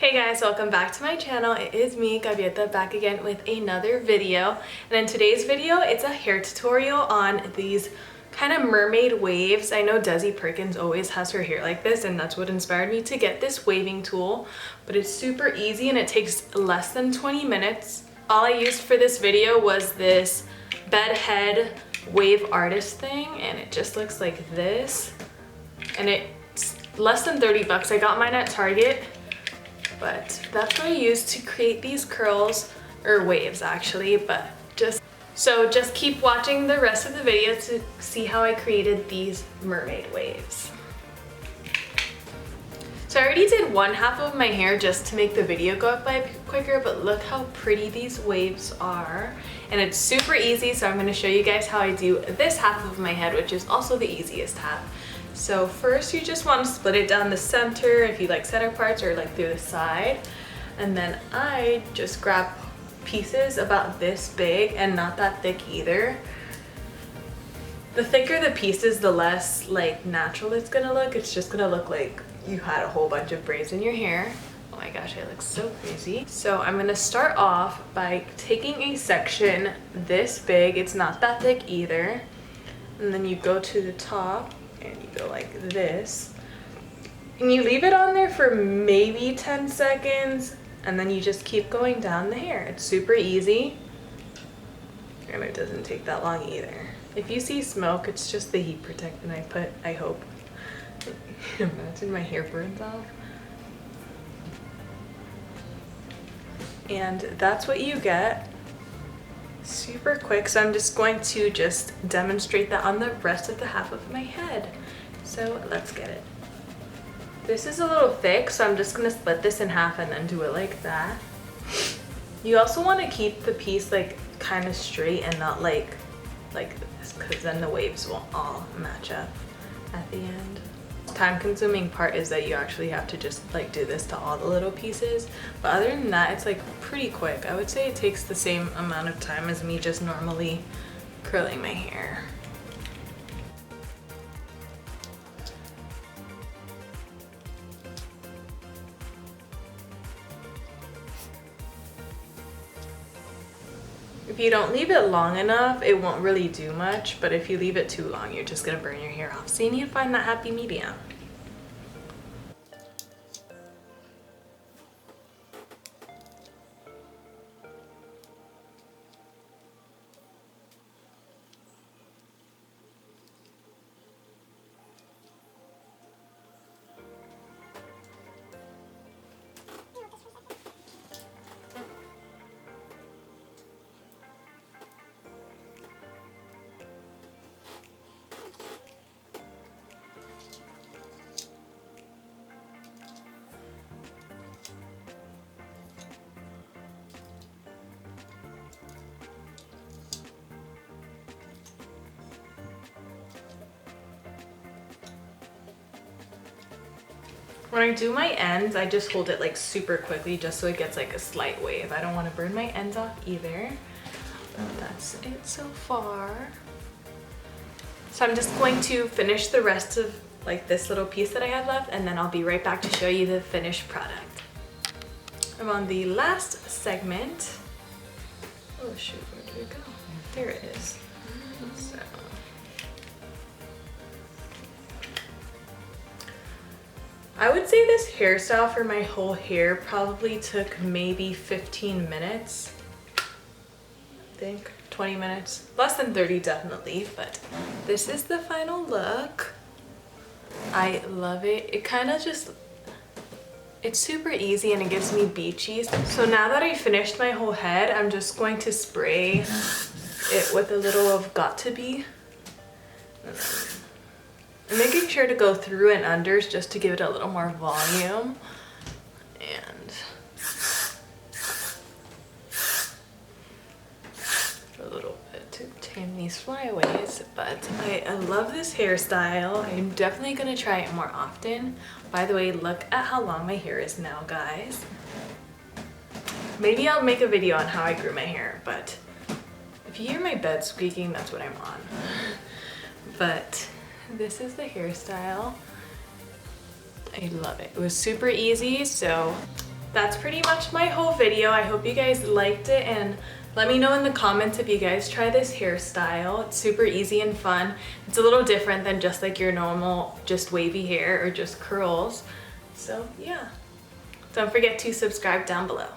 Hey guys, welcome back to my channel. It is me, Gaviota, back again with another video. And in today's video, it's a hair tutorial on these kind of mermaid waves. I know Desi Perkins always has her hair like this, and that's what inspired me to get this waving tool. But it's super easy and it takes less than 20 minutes. All I used for this video was this bed head wave artist thing, and it just looks like this. And it's less than 30 bucks. I got mine at Target. But that's what I use to create these curls, or waves actually, but just keep watching the rest of the video to see how I created these mermaid waves. So I already did one half of my hair just to make the video go up by quicker, but look how pretty these waves are. And it's super easy, so I'm going to show you guys how I do this half of my head, which is also the easiest half. So first you just want to split it down the center if you like center parts, or like through the side. And then I just grab pieces about this big and not that thick either. The thicker the pieces, the less like natural it's gonna look. It's just gonna look like you had a whole bunch of braids in your hair. Oh my gosh, I look so crazy. So I'm gonna start off by taking a section this big. It's not that thick either. And then you go to the top and you go like this, and you leave it on there for maybe 10 seconds, and then you just keep going down the hair. It's super easy, and it doesn't take that long either. If you see smoke, it's just the heat protectant I put, I hope. Imagine my hair burns off. And that's what you get. Super quick, so I'm just going to demonstrate that on the rest of the half of my head. So let's get it. This is a little thick, so I'm just gonna split this in half and then do it like that. You also want to keep the piece like kind of straight and not like this, because then the waves will all match up at the end. Time-consuming part is that you actually have to just like do this to all the little pieces, but other than that, it's like pretty quick. I would say it takes the same amount of time as me just normally curling my hair. If you don't leave it long enough, it won't really do much, but if you leave it too long, you're just gonna burn your hair off. So you need to find that happy medium. When I do my ends, I just hold it like super quickly just so it gets like a slight wave. I don't want to burn my ends off either. But that's it so far. So I'm just going to finish the rest of like this little piece that I have left, and then I'll be right back to show you the finished product. I'm on the last segment. Oh shoot, where did it go? There it is. So I would say this hairstyle for my whole hair probably took maybe 15 minutes. I think 20 minutes, less than 30 definitely, but this is the final look. I love it. It kind of it's super easy and it gives me beachies. So now that I finished my whole head, I'm just going to spray it with a little of Got To Be. I'm making sure to go through and unders just to give it a little more volume. And a little bit to tame these flyaways. But I love this hairstyle. I'm definitely going to try it more often. By the way, look at how long my hair is now, guys. Maybe I'll make a video on how I grew my hair, but if you hear my bed squeaking, that's what I'm on. But this is the hairstyle. I love it. It was super easy, so that's pretty much my whole video. I hope you guys liked it, and let me know in the comments if you guys try this hairstyle. It's super easy and fun. It's a little different than just like your normal just wavy hair or just curls. So yeah, don't forget to subscribe down below.